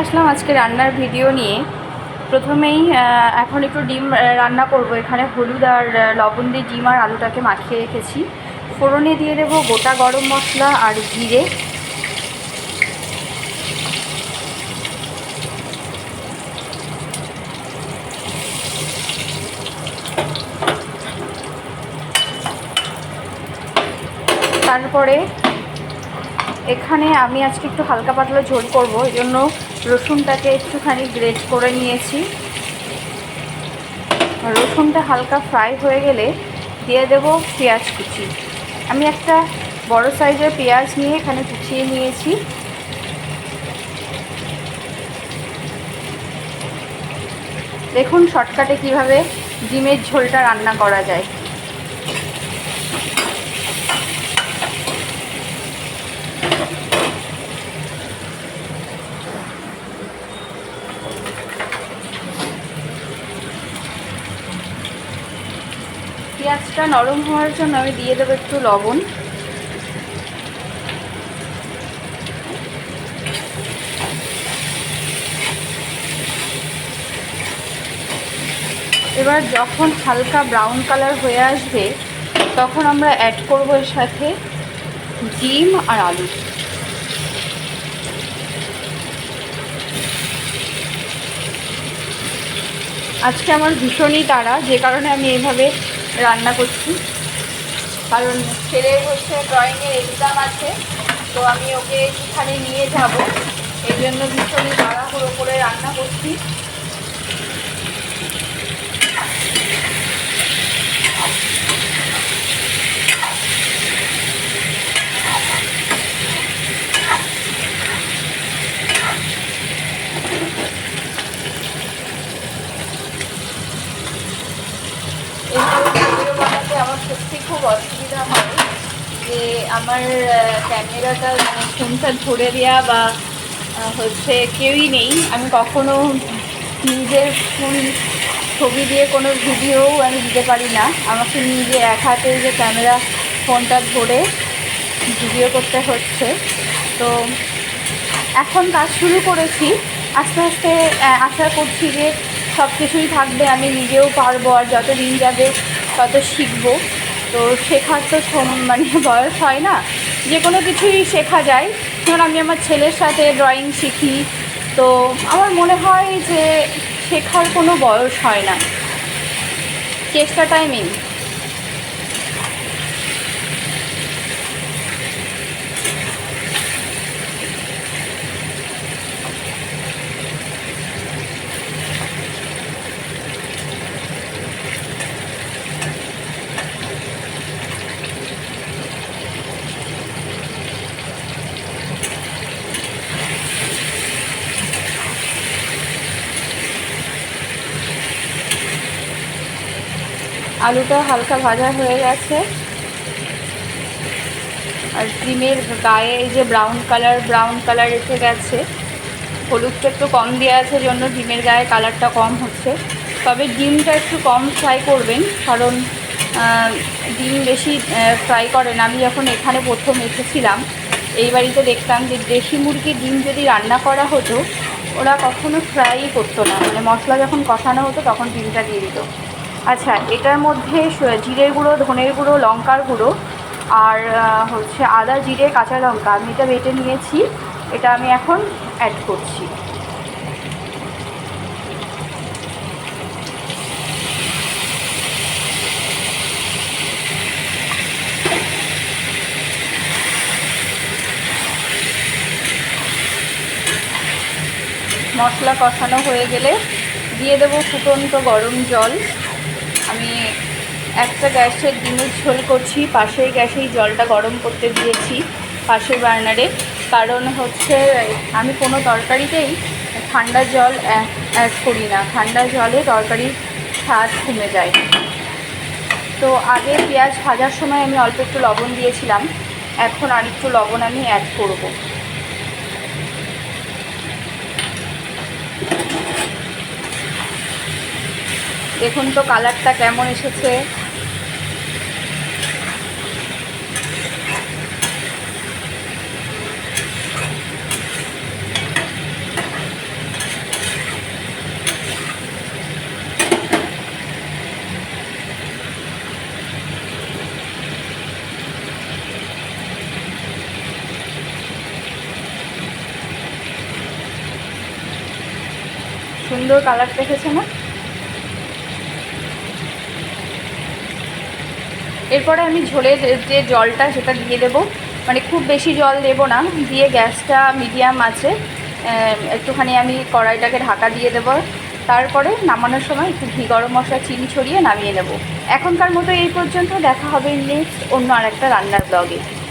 আসলাম আজকে রান্নার ভিডিও নিয়ে। প্রথমেই এখন একটু ডিম রান্না করব। এখানে হলুদ আর লবণ দিয়ে ডিম আর আলুটাকে মাখিয়ে রেখেছি। ফোড়নে দিয়ে দেবো গোটা গরম মশলা আর জিরে। তারপরে এখানে আমি আজকে একটু হালকা পাতলা ঝোল করব, এই জন্য রসুনটাকে একটুখানি গ্রেট করে নিয়েছি। রসুনটা হালকা ফ্রাই হয়ে গেলে দিয়ে দেব পেঁয়াজ কুচি। আমি একটা বড় সাইজের পেঁয়াজ নিয়ে এখানে কুচিয়ে নিয়েছি। দেখুন শর্টকাটে কিভাবে ডিমের ঝোলটা রান্না করা যায়। পেঁয়াজটা নরম হওয়ার জন্য আমি দিয়ে দেবো একটু লবণ। এবার যখন হালকা ব্রাউন কালার হয়ে আসবে তখন আমরা অ্যাড করব এর সাথে ডিম আর আলু। আজকে আমার ভীষণই তাড়া, যে কারণে আমি এইভাবে রান্না করছি। কারণ ছেলের হচ্ছে ড্রয়িংয়ের এক্সাম আছে, তো আমি ওকে সেখানে নিয়ে যাব, এই জন্য ভীষণই তাড়াহুড়ো করে রান্না করছি। এইভাবে ভিডিও বানাতে আমার সত্যি খুব অসুবিধা হয়, যে আমার ক্যামেরাটা মানে ফোনটা ধরে দেওয়া বা হচ্ছে কেউই নেই। আমি কখনো নিজের ফোন ছবি দিয়ে কোনো ভিডিও আমি দিতে পারি না। আমাকে নিজে এক হাতে যে ক্যামেরা ফোনটা ধরে ভিডিও করতে হচ্ছে। তো এখন কাজ শুরু করেছি, আস্তে আস্তে আশা করছি যে সব কিছুই থাকবে, আমি নিজেও পারবো, আর যত দিন যাবে তত শিখবো। তো শেখার তো মানে বয়স হয় না, যে কোনো কিছুই শেখা যায়। কারণ আমি আমার ছেলের সাথে ড্রয়িং শিখি, তো আমার মনে হয় যে শেখার কোনো বয়স হয় না, চেষ্টাটাই মেন। আলুটা হালকা ভাজা হয়ে গেছে, আর ডিমের গায়ে এই যে ব্রাউন কালার এসে গেছে। হলুদটা একটু কম দেওয়া আছে জন্য ডিমের গায়ে কালারটা কম হচ্ছে। তবে ডিমটা একটু কম ফ্রাই করবেন, কারণ ডিম বেশি ফ্রাই করে না। আমি যখন এখানে প্রথম এসেছিলাম এই বাড়িতে দেখতাম যে দেশি মুরগির ডিম যদি রান্না করা হতো ওরা কখনো ফ্রাই করতো না, মানে মশলা যখন কষানো হতো তখন ডিমটা দিয়ে দিত। আচ্ছা, এটার মধ্যে জিরের গুঁড়ো, ধনের গুঁড়ো, লঙ্কার গুঁড়ো আর হচ্ছে আদা, জিরে, কাঁচা লঙ্কা আমি এটা বেটে নিয়েছি, এটা আমি এখন অ্যাড করছি। মশলা কষানো হয়ে গেলে দিয়ে দেবো ফুটন্ত গরম জল। আমি একটা গ্যাসের ডিমের ঝোল করছি, পাশের গ্যাসেই জলটা গরম করতে দিয়েছি, পাশের বার্নারে। কারণ হচ্ছে আমি কোনো তরকারিতেই ঠান্ডা জল অ্যাড করি না, ঠান্ডা জলে তরকারির স্বাদ কমে যায়। তো আগে পেঁয়াজ ভাজার সময় আমি অল্প একটু লবণ দিয়েছিলাম, এখন আর একটু লবণ আমি অ্যাড করব। দেখুন তো কালারটা কেমন এসেছে। সুন্দর কালারটা এসেছে না? এরপরে আমি ঝোলের যে জলটা সেটা দিয়ে দেবো, মানে খুব বেশি জল দেবো না, দিয়ে গ্যাসটা মিডিয়াম আছে একটুখানি আমি কড়াইটাকে ঢাকা দিয়ে দেবো। তারপরে নামানোর সময় একটু ঘি গরম মশলা চিনি ছড়িয়ে নামিয়ে নেব। এখনকার মতো এই পর্যন্ত, দেখা হবে নেক্সট অন্য আরেকটা রান্নার ব্লগে।